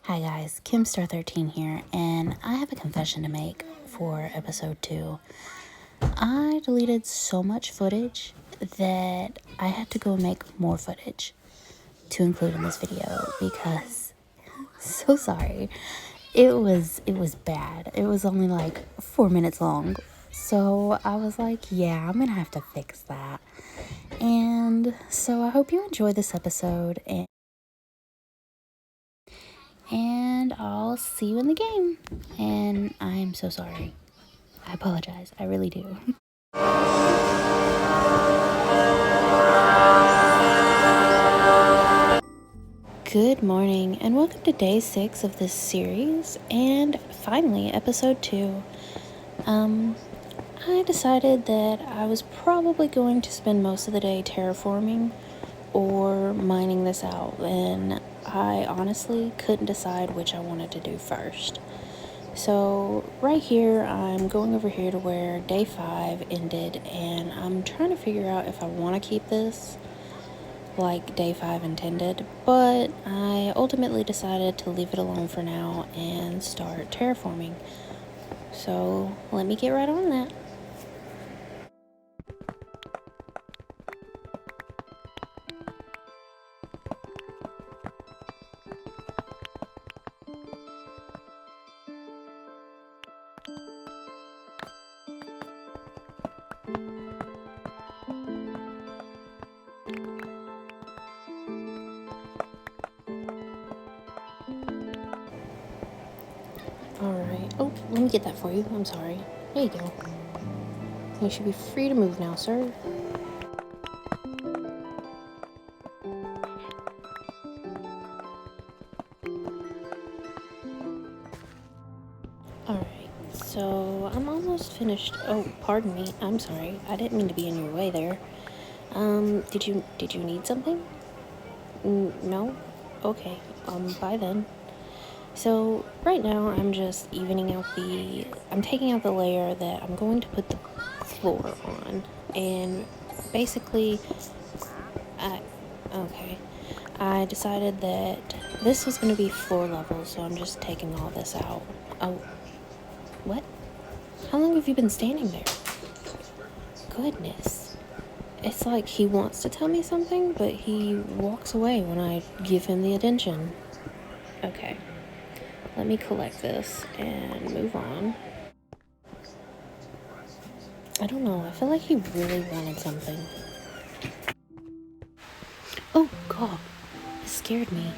Hi guys, Kimstar13 here, and I have a confession to make for episode 2. I deleted so much footage that I had to go make more footage to include in this video because, so sorry, it was bad. It was only like 4 minutes long. So I was like, yeah, I'm gonna have to fix that. And so I hope you enjoy this episode, and I'll see you in the game. And I'm so sorry. I apologize. I really do. Good morning, and welcome to day 6 of this series, and finally, episode 2. I decided that I was probably going to spend most of the day terraforming or mining this out, and I honestly couldn't decide which I wanted to do first. So right here, I'm going over here to where day 5 ended, and I'm trying to figure out if I want to keep this like day 5 intended, but I ultimately decided to leave it alone for now and start terraforming. So let me get right on that. Alright. Oh, let me get that for you. I'm sorry. There you go. You should be free to move now, sir. Alright. So I'm almost finished. Oh, pardon me. I'm sorry. I didn't mean to be in your way there. Did you need something? No? Okay. Bye then. So right now I'm just I'm taking out the layer that I'm going to put the floor on, and basically, I decided that this was going to be floor level, so I'm just taking all this out. Oh, what? How long have you been standing there? Goodness. It's like he wants to tell me something, but he walks away when I give him the attention. Okay. Let me collect this and move on. I don't know. I feel like he really wanted something. Oh, God. It scared me.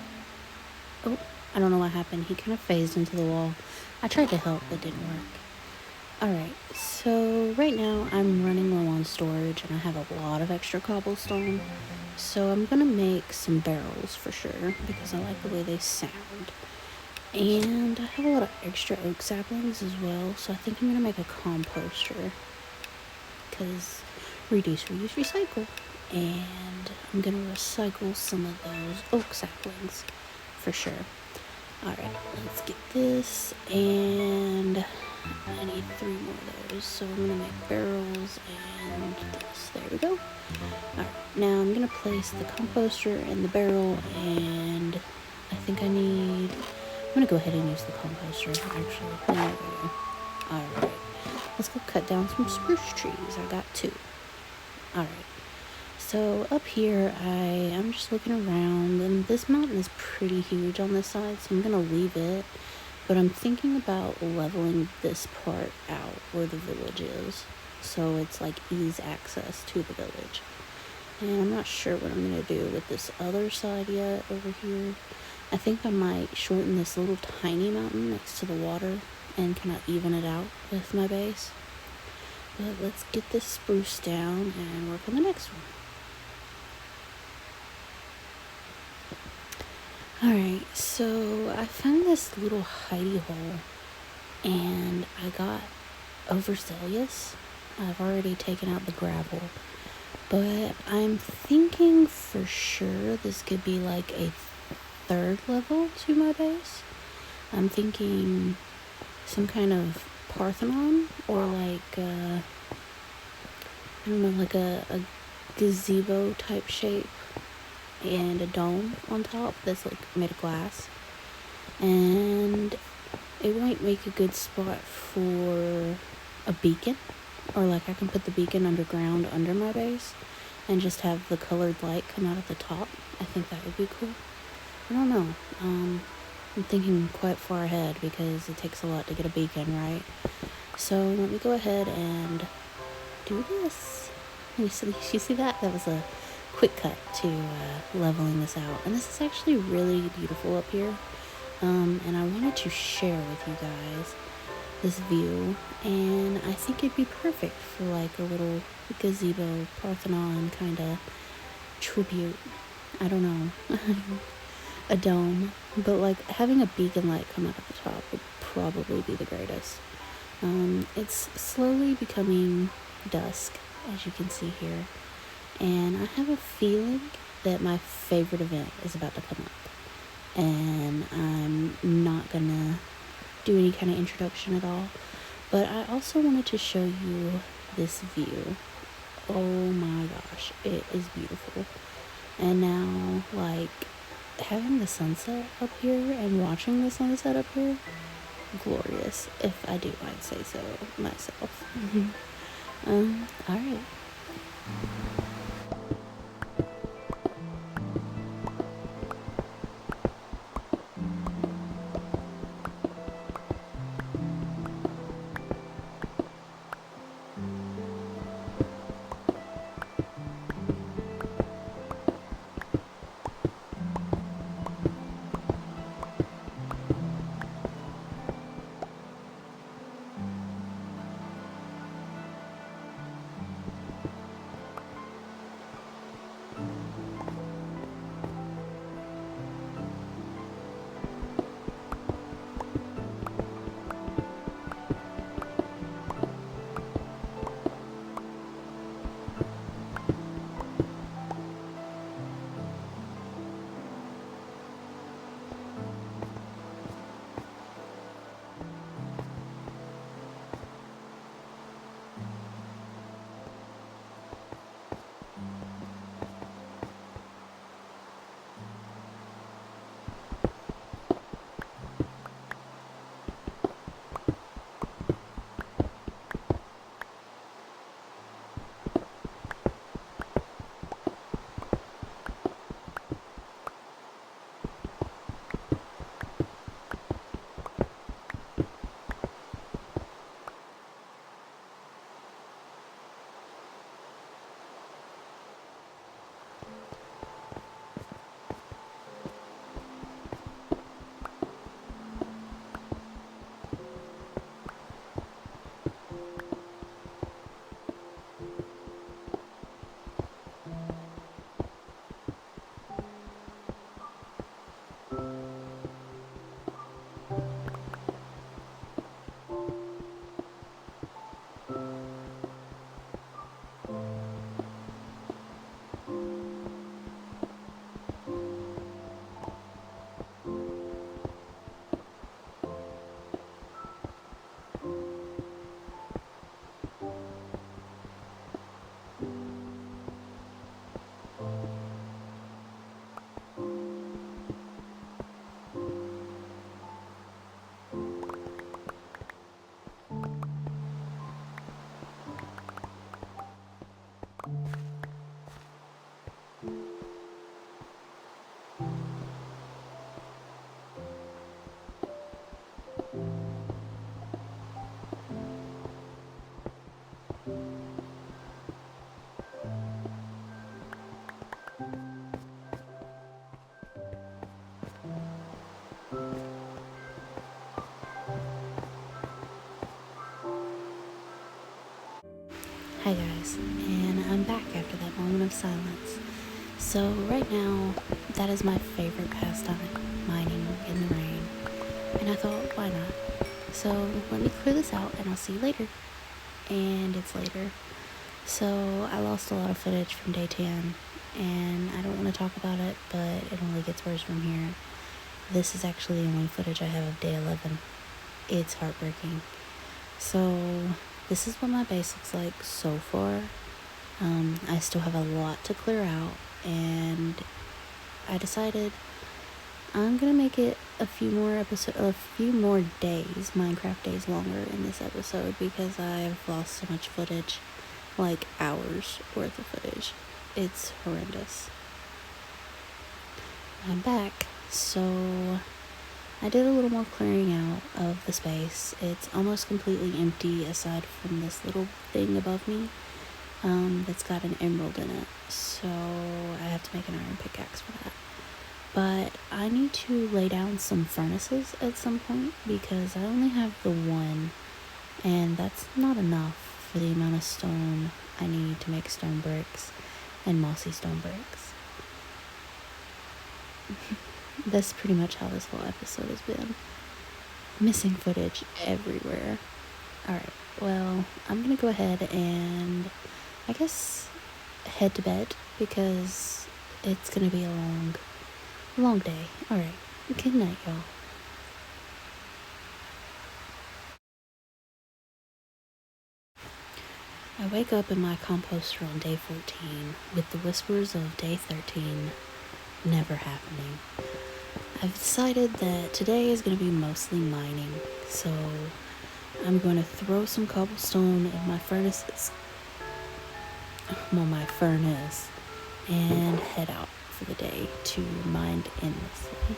Oh, I don't know what happened. He kind of phased into the wall. I tried to help, but it didn't work. Alright, so right now I'm running low on storage and I have a lot of extra cobblestone. So I'm going to make some barrels for sure because I like the way they sound. And I have a lot of extra oak saplings as well, so I think I'm going to make a composter. Because reduce, reuse, recycle. And I'm going to recycle some of those oak saplings for sure. Alright, let's get this, and I need 3 more of those, so I'm going to make barrels and this. There we go. Alright, now I'm going to place the composter in the barrel, and I think I'm going to go ahead and use the composter, actually. There we go. Alright, let's go cut down some spruce trees. I got 2. Alright. So up here, I am just looking around, and this mountain is pretty huge on this side, so I'm going to leave it. But I'm thinking about leveling this part out where the village is, so it's like ease access to the village. And I'm not sure what I'm going to do with this other side yet over here. I think I might shorten this little tiny mountain next to the water and kind of even it out with my base. But let's get this spruce down and work on the next one. Alright, so I found this little hidey hole, and I got overzealous. I've already taken out the gravel, but I'm thinking for sure this could be like a 3rd level to my base. I'm thinking some kind of Parthenon, or like, I don't know, like a gazebo type shape and a dome on top that's like made of glass. And it might make a good spot for a beacon, or like I can put the beacon underground under my base and just have the colored light come out at the top. I think that would be cool. I don't know. I'm thinking quite far ahead because it takes a lot to get a beacon, right? So let me go ahead and do this. You see that? That was a quick cut to leveling this out. And this is actually really beautiful up here. And I wanted to share with you guys this view. And I think it'd be perfect for like a little gazebo, Parthenon kind of tribute. I don't know. A dome. But like having a beacon light come out at the top would probably be the greatest. It's slowly becoming dusk, as you can see here, and I have a feeling that my favorite event is about to come up, and I'm not gonna do any kind of introduction at all, but I also wanted to show you this view. Oh my gosh, it is beautiful. And now, like, having the sunset up here and watching the sunset up here, glorious, if I do I'd say so myself. Alright. Hi guys, and I'm back after that moment of silence. So right now, that is my favorite pastime, mining in the rain. And I thought, why not? So let me clear this out and I'll see you later. And it's later. So I lost a lot of footage from day 10, and I don't want to talk about it, but it only gets worse from here. This is actually the only footage I have of day 11. It's heartbreaking. So this is what my base looks like so far. I still have a lot to clear out, and I decided I'm gonna make it a few more days, Minecraft days longer in this episode because I've lost so much footage, like hours worth of footage. It's horrendous. I'm back, so I did a little more clearing out of the space. It's almost completely empty aside from this little thing above me that's got an emerald in it, so I have to make an iron pickaxe for that. But I need to lay down some furnaces at some point because I only have the one, and that's not enough for the amount of stone I need to make stone bricks and mossy stone bricks. That's pretty much how this whole episode has been. Missing footage everywhere. Alright, well, I'm gonna go ahead and I guess head to bed because it's gonna be a long day. Alright, good night, y'all. I wake up in my composter on day 14 with the whispers of day 13 never happening. I've decided that today is going to be mostly mining, so I'm going to throw some cobblestone in my furnace, and head out for the day to mine endlessly.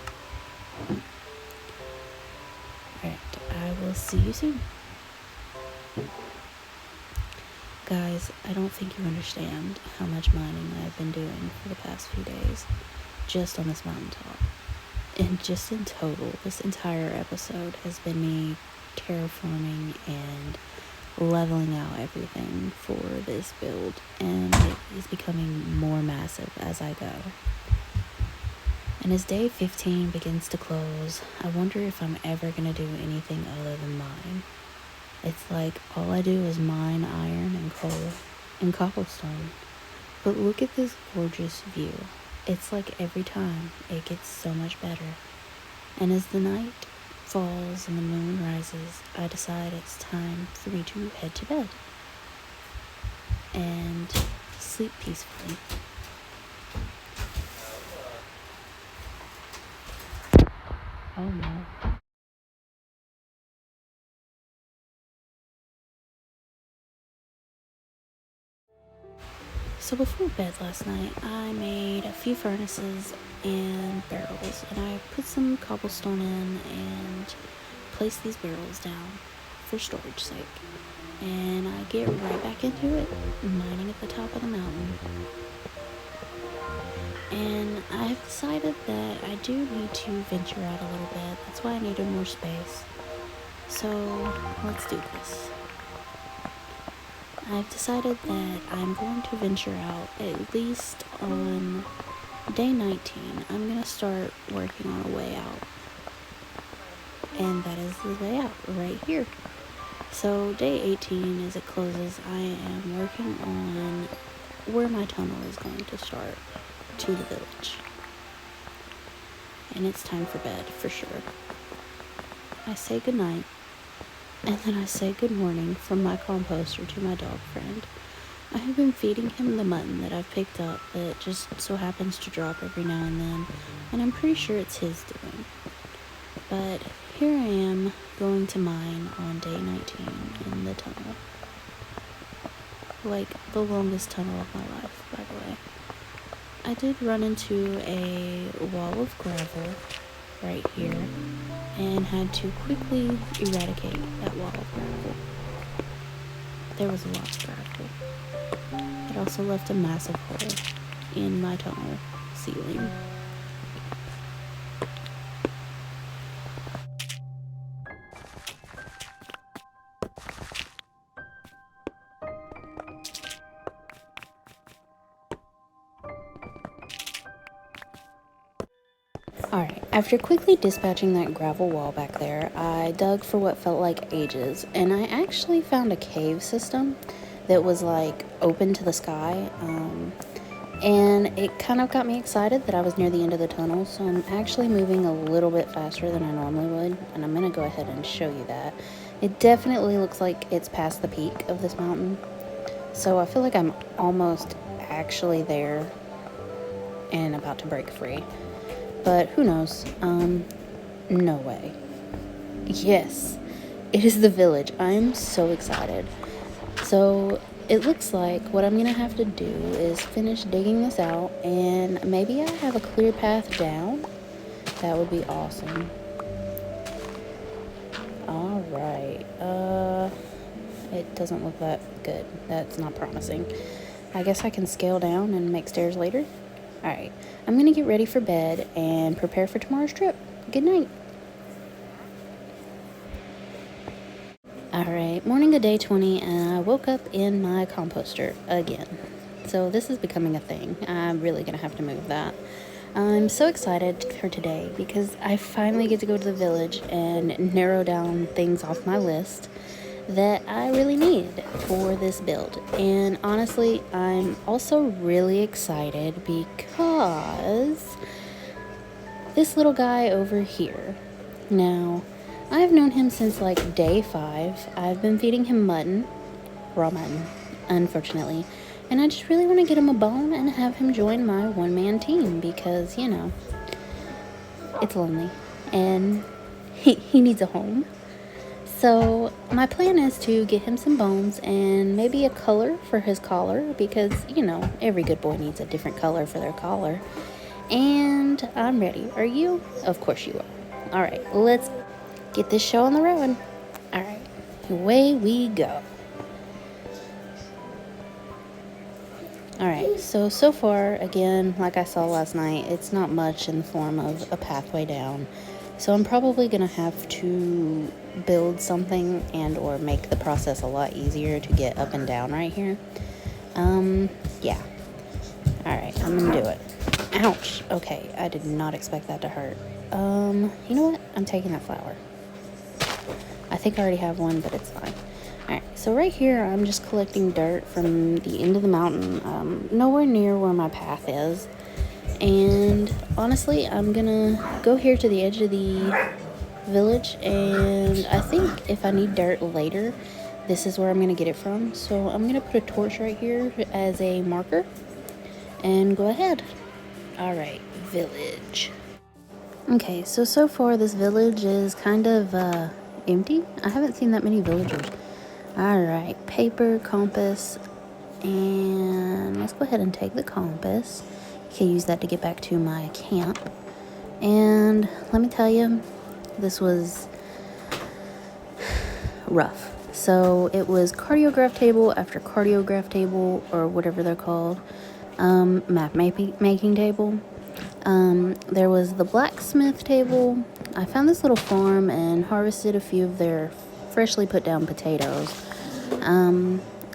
Alright, I will see you soon. Guys, I don't think you understand how much mining I've been doing for the past few days, just on this mountaintop. And just in total, this entire episode has been me terraforming and leveling out everything for this build, and it is becoming more massive as I go. And as day 15 begins to close, I wonder if I'm ever going to do anything other than mine. It's like all I do is mine iron and coal and cobblestone. But look at this gorgeous view. It's like every time it gets so much better. And as the night falls and the moon rises, I decide it's time for me to head to bed and sleep peacefully. Oh no. So before bed last night, I made a few furnaces and barrels, and I put some cobblestone in and placed these barrels down for storage sake. And I get right back into it, mining at the top of the mountain. And I've decided that I do need to venture out a little bit. That's why I needed more space. So let's do this. I've decided that I'm going to venture out at least on day 19. I'm going to start working on a way out. And that is the way out right here. So day 18, as it closes, I am working on where my tunnel is going to start to the village. And it's time for bed for sure. I say goodnight. And then I say good morning from my composter to my dog friend. I have been feeding him the mutton that I've picked up that just so happens to drop every now and then, and I'm pretty sure it's his doing. But here I am going to mine on day 19 in the tunnel. Like the longest tunnel of my life, by the way. I did run into a wall of gravel right here and had to quickly eradicate that wall of gravel. There was a lot of gravel. It also left a massive hole in my tunnel ceiling. Alright, after quickly dispatching that gravel wall back there, I dug for what felt like ages, and I actually found a cave system that was like open to the sky, and it kind of got me excited that I was near the end of the tunnel, so I'm actually moving a little bit faster than I normally would, and I'm going to go ahead and show you that. It definitely looks like it's past the peak of this mountain, so I feel like I'm almost actually there and about to break free. but who knows? No way. Yes, it is the village. I'm so excited. So it looks like what I'm gonna have to do is finish digging this out, and maybe I have a clear path down. That would be awesome. All right. It doesn't look that good. That's not promising. I guess I can scale down and make stairs later. All right. I'm gonna get ready for bed and prepare for tomorrow's trip. Good night. Alright, morning of day 20, and I woke up in my composter again. So this is becoming a thing. I'm really going to have to move that. I'm so excited for today because I finally get to go to the village and narrow down things off my list that I really need for this build. And honestly, I'm also really excited because this little guy over here. Now, I've known him since like day 5. I've been feeding him mutton, raw mutton, unfortunately. And I just really want to get him a bone and have him join my one-man team because, you know, it's lonely and he needs a home. So my plan is to get him some bones and maybe a color for his collar because, you know, every good boy needs a different color for their collar. And I'm ready. Are you? Of course you are. All right, let's get this show on the road. All right, away we go. All right, so far, again, like I saw last night, it's not much in the form of a pathway down. So I'm probably gonna have to build something and or make the process a lot easier to get up and down right here. Yeah. All right, I'm gonna do it. Ouch. Okay, I did not expect that to hurt. You know what? I'm taking that flower. I think I already have one, but it's fine. Alright, so right here, I'm just collecting dirt from the end of the mountain, nowhere near where my path is. And honestly, I'm gonna go here to the edge of the village, and I think if I need dirt later, this is where I'm gonna get it from. So I'm gonna put a torch right here as a marker, and go ahead. Alright, village. Okay, so far this village is kind of, empty. I haven't seen that many villagers. Alright, paper, compass, and let's go ahead and take the compass. Can use that to get back to my camp. And let me tell you, this was rough. So it was cardiograph table after cardiograph table, or whatever they're called, map making table. There was the blacksmith table. I found this little farm and harvested a few of their freshly put down potatoes.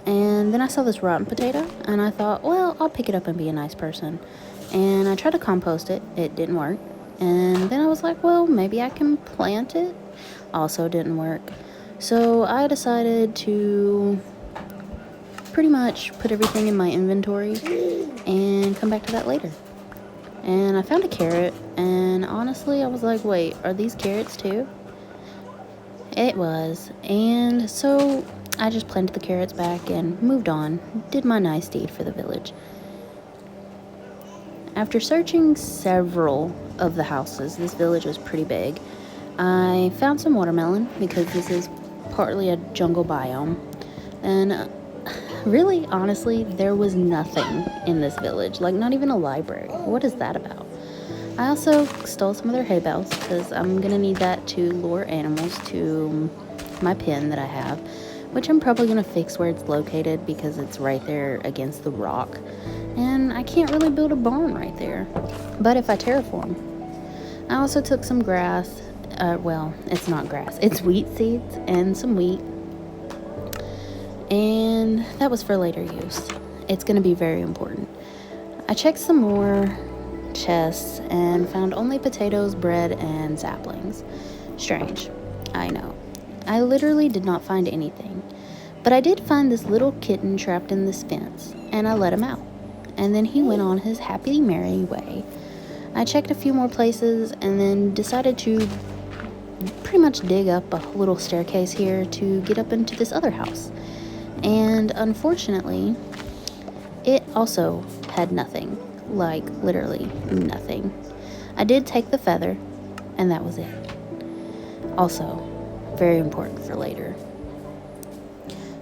And then I saw this rotten potato and I thought, well, I'll pick it up and be a nice person. And I tried to compost it. It didn't work. And then I was like, well, maybe I can plant it. Also didn't work. So I decided to pretty much put everything in my inventory and come back to that later. And I found a carrot, and honestly, I was like, wait, are these carrots too? It was. And so I just planted the carrots back and moved on. Did my nice deed for the village. After searching several of the houses, this village was pretty big, I found some watermelon because this is partly a jungle biome. And really, honestly, there was nothing in this village, like not even a library. What is that about? I also stole some of their hay bales because I'm gonna need that to lure animals to my pen that I have, which I'm probably gonna fix where it's located because it's right there against the rock. And I can't really build a barn right there, but if I terraform. I also took some grass, well, it's not grass, it's wheat seeds and some wheat. And that was for later use. It's going to be very important. I checked some more chests and found only potatoes, bread, and saplings. Strange, I know. I literally did not find anything. But I did find this little kitten trapped in this fence, and I let him out. And then he went on his happy, merry way. I checked a few more places and then decided to pretty much dig up a little staircase here to get up into this other house. And unfortunately, it also had nothing, like literally nothing. I did take the feather, and that was it. Also, very important for later.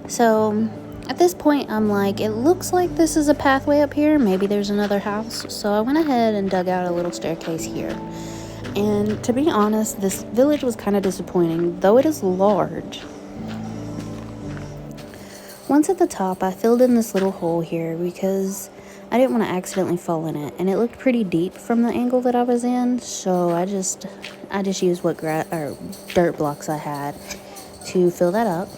So at this point, I'm like, it looks like this is a pathway up here. Maybe there's another house. So I went ahead and dug out a little staircase here. And to be honest, this village was kind of disappointing, though it is large. Once at the top, I filled in this little hole here because I didn't want to accidentally fall in it, and it looked pretty deep from the angle that I was in, so I just used what dirt blocks I had to fill that up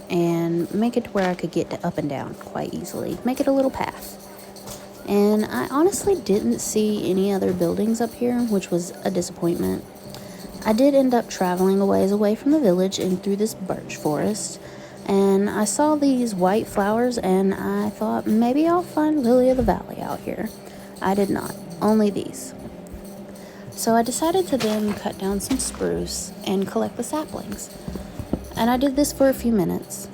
and make it to where I could get to up and down quite easily. Make it a little path. And I honestly didn't see any other buildings up here, which was a disappointment. I did end up traveling a ways away from the village and through this birch forest, and I saw these white flowers, and I thought maybe I'll find Lily of the Valley out here. I did not, only these. So I decided to then cut down some spruce and collect the saplings. And I did this for a few minutes.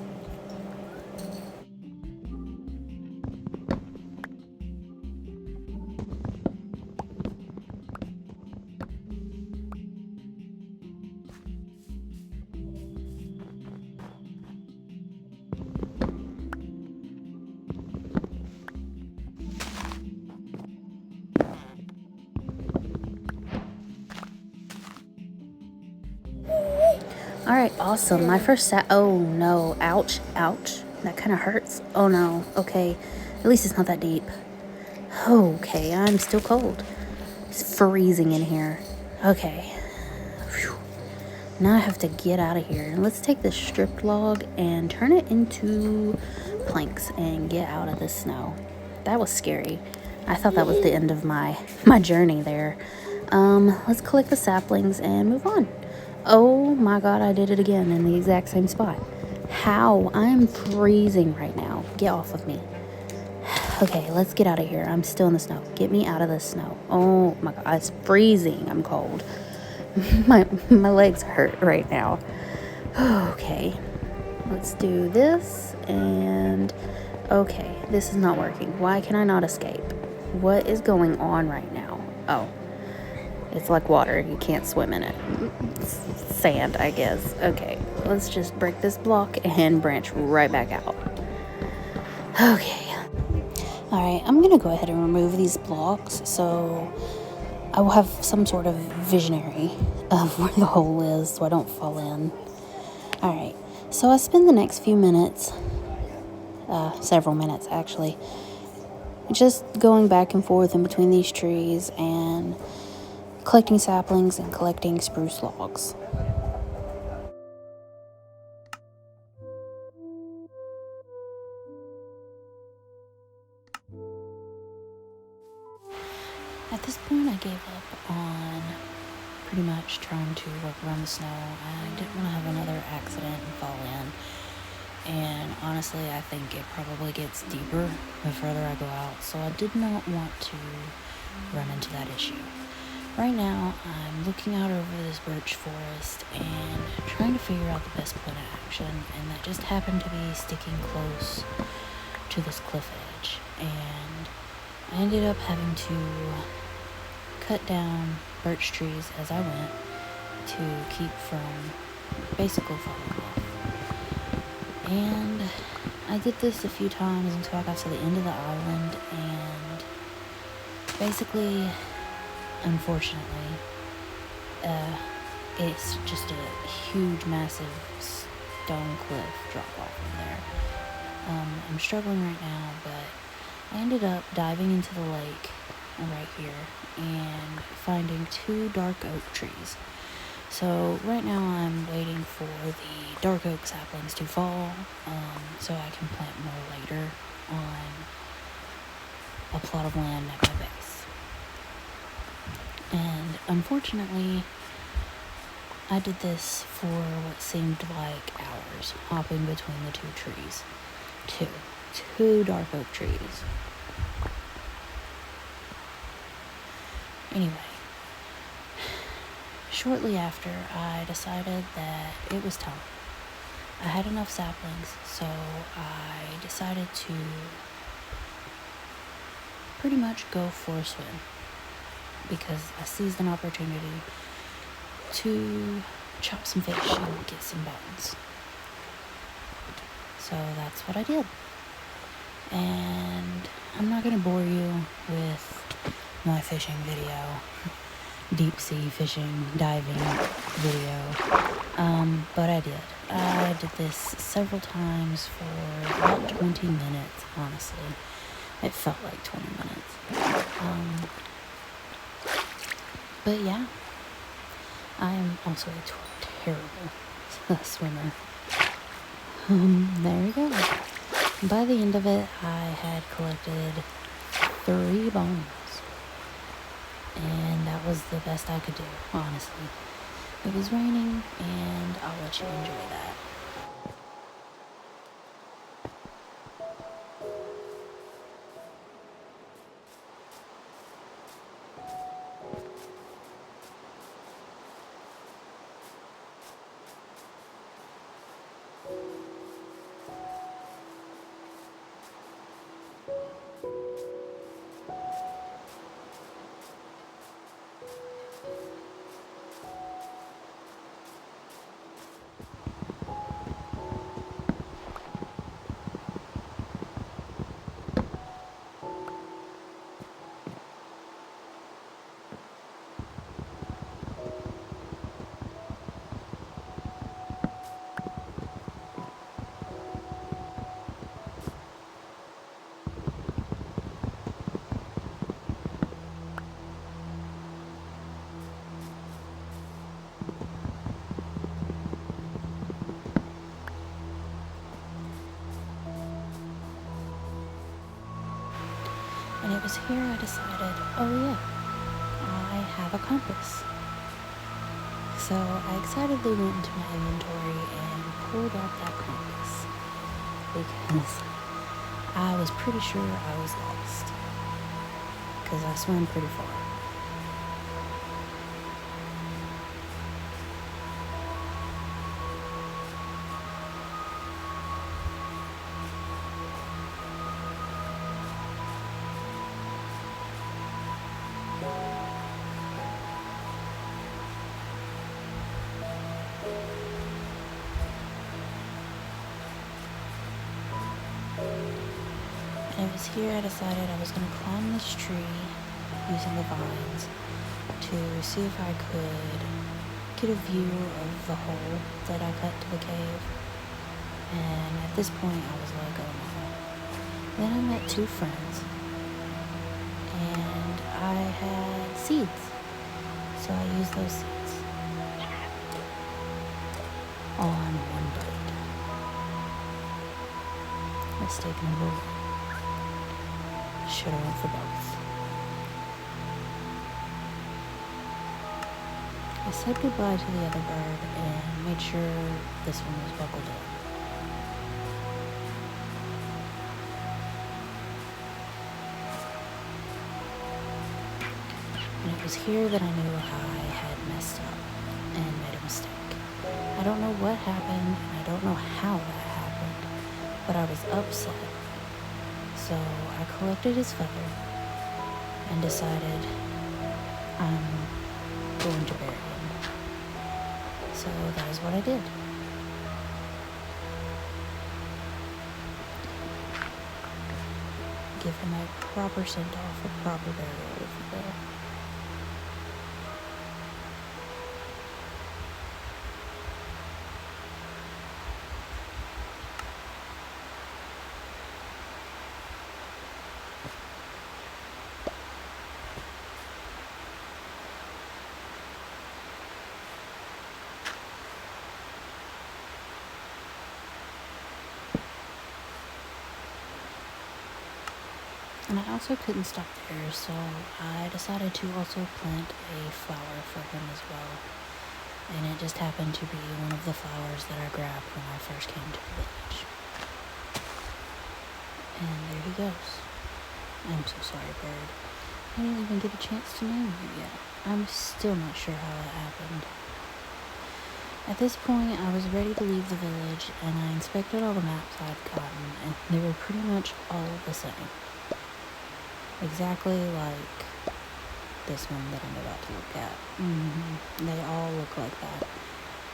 Alright, awesome. My first oh no, ouch, that kind of hurts. Oh no, okay, at least it's not that deep. Okay, I'm still cold. It's freezing in here. Okay. Whew. Now I have to get out of here. Let's take this stripped log and turn it into planks and get out of the snow. That was scary. I thought that was the end of my journey there. Let's collect the saplings and move on. Oh my god, I did it again in the exact same spot. How? I'm freezing right now. Get off of me. Okay, let's get out of here. I'm still in the snow. Get me out of the snow. Oh my god, it's freezing. I'm cold. My legs hurt right now. Okay, let's do this. And okay, this is not working. Why can I not escape? What is going on right now? Oh, it's like water. You can't swim in it. It's sand, I guess. Okay, let's just break this block and branch right back out. Okay. Alright, I'm going to go ahead and remove these blocks so I will have some sort of visionary of where the hole is so I don't fall in. Alright, so I spend the next few minutes, several minutes actually, just going back and forth in between these trees and collecting saplings and collecting spruce logs. At this point, I gave up on pretty much trying to work around the snow. I didn't want to have another accident and fall in. And honestly, I think it probably gets deeper the further I go out, so I did not want to run into that issue. Right now, I'm looking out over this birch forest and trying to figure out the best plan of action, and that just happened to be sticking close to this cliff edge. And I ended up having to cut down birch trees as I went to keep from basically falling off. And I did this a few times until I got to the end of the island, and basically, unfortunately, it's just a huge, massive stone cliff drop off from there. I'm struggling right now, but I ended up diving into the lake right here and finding 2 dark oak trees. So right now I'm waiting for the dark oak saplings to fall, so I can plant more later on a plot of land at my base. And unfortunately, I did this for what seemed like hours, hopping between the 2 trees. Two dark oak trees. Anyway, shortly after, I decided that it was time. I had enough saplings, so I decided to pretty much go for a swim. because I seized an opportunity to chop some fish and get some bones. So that's what I did. And I'm not going to bore you with my fishing video, deep sea fishing, diving video, but I did. I did this several times for about 20 minutes, honestly. It felt like 20 minutes. But yeah, I am also a terrible swimmer. There we go. By the end of it, I had collected 3 bones. And that was the best I could do, honestly. It was raining, and I'll let you enjoy that. And it was here I decided, oh yeah, I have a compass. So I excitedly went into my inventory and pulled out that compass because I was pretty sure I was lost because I swam pretty far. And it was here I decided I was going to climb this tree using the vines to see if I could get a view of the hole that I cut to the cave. And at this point I was like, oh no. Then I met 2 friends and I had seeds. So I used those seeds. All on one bite. Mistake number 1. Should have went for both. I said goodbye to the other bird and made sure this one was buckled in. And it was here that I knew I had messed up and made a mistake. I don't know what happened and I don't know how that happened, but I was upset. So I collected his feather and decided I'm going to bury him. So that is what I did. Give him a proper send-off, a proper burial, if you will. And I also couldn't stop there, so I decided to also plant a flower for him as well. And it just happened to be one of the flowers that I grabbed when I first came to the village. And there he goes. I'm so sorry, bird. I didn't even get a chance to name you yet. I'm still not sure how that happened. At this point, I was ready to leave the village, and I inspected all the maps I'd gotten, and they were pretty much all the same. Exactly like this one that I'm about to look at. They all look like that.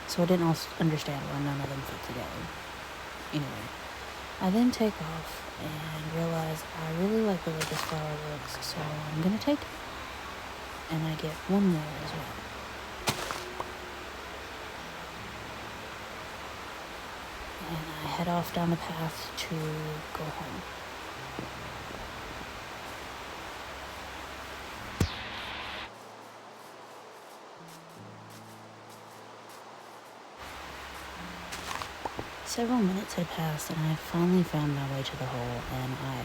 So I didn't understand why none of them fit together. Anyway, I then take off and realize I really like the way this flower looks, so I'm gonna take it. And I get one more as well. And I head off down the path to go home. Several minutes had passed and I finally found my way to the hole, and I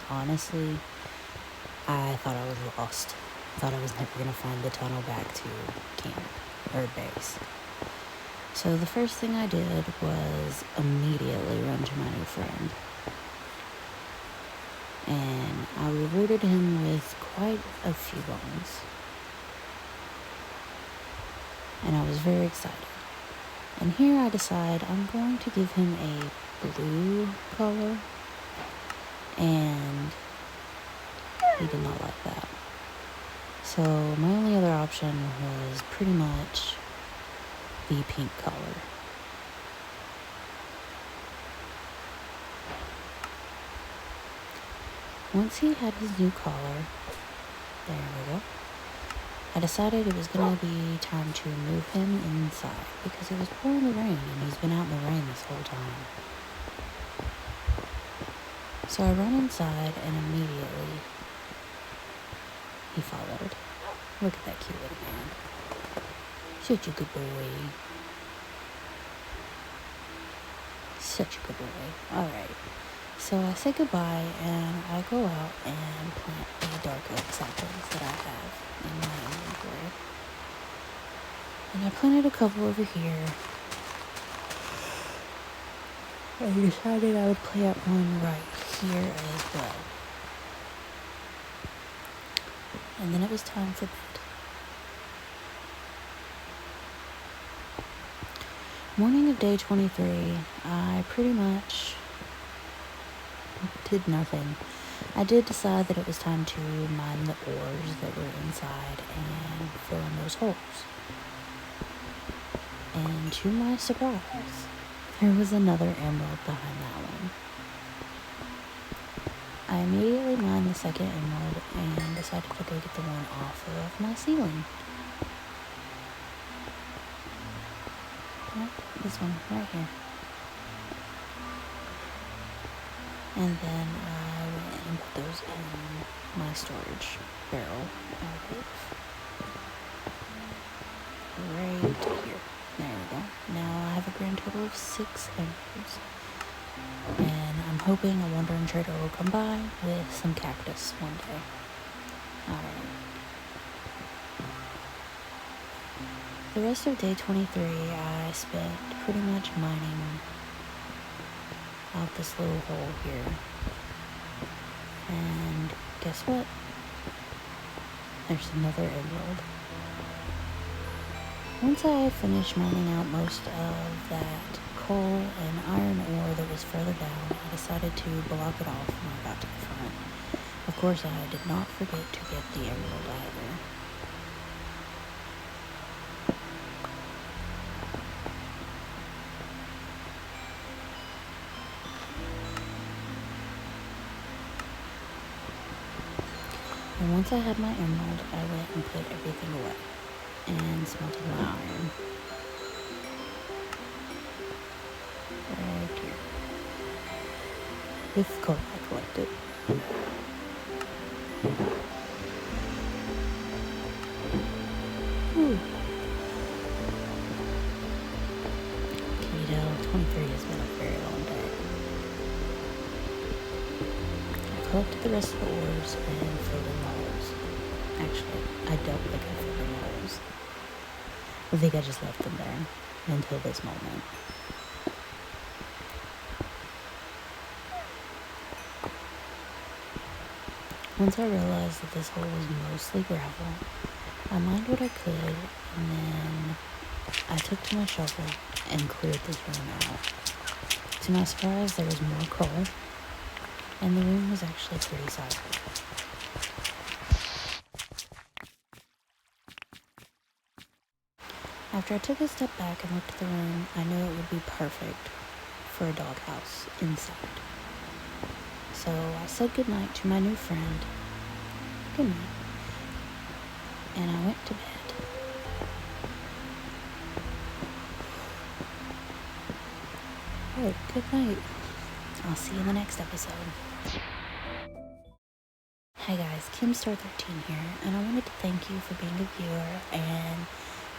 thought I was lost. I thought I was never going to find the tunnel back to camp, or base. So the first thing I did was immediately run to my new friend. And I rewarded him with quite a few bones. And I was very excited. And here I decide I'm going to give him a blue color, and he did not like that. So my only other option was pretty much the pink color. Once he had his new collar, there we go, I decided it was going to be time to move him inside because it was pouring the rain and he's been out in the rain this whole time. So I run inside and immediately he followed. Look at that cute little man. Such a good boy. Such a good boy. Alright. So I say goodbye and I go out and plant the dark oak saplings that I have in my inventory. And I planted a couple over here. I decided I would plant one right here as well. And then it was time for bed. Morning of day 23, I pretty much did nothing. I did decide that it was time to mine the ores that were inside and fill in those holes. And to my surprise, there was another emerald behind that one. I immediately mined the second emerald and decided to go get the one off of my ceiling. Yep, this one right here. And then I went and put those in my storage barrel, right here. There we go. Now I have a grand total of 6 emeralds. And I'm hoping a wandering trader will come by with some cactus one day. Alright. The rest of day 23, I spent pretty much mining out this little hole here. And guess what? There's another emerald. Once I finished mining out most of that coal and iron ore that was further down, I decided to block it off when I got to the front. Of course, I did not forget to get the emerald either. And once I had my emerald, I went and put everything away and smelted my iron. Right here. With coal I collected. Whew. Can you tell? 23 has been a very long day. I collected the rest of the ores and filled in the holes. Actually, I don't think I filled in the holes. I think I just left them there until this moment. Once I realized that this hole was mostly gravel, I mined what I could, and then I took to my shovel and cleared this room out. To my surprise, there was more coal, and the room was actually pretty sizable. After I took a step back and looked at the room, I knew it would be perfect for a doghouse inside. So I said goodnight to my new friend. Good night. And I went to bed. Oh, good night. I'll see you in the next episode. Hi guys, KimStar13 here, and I wanted to thank you for being a viewer, and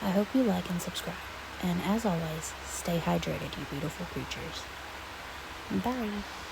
I hope you like and subscribe. And as always, stay hydrated, you beautiful creatures. Bye.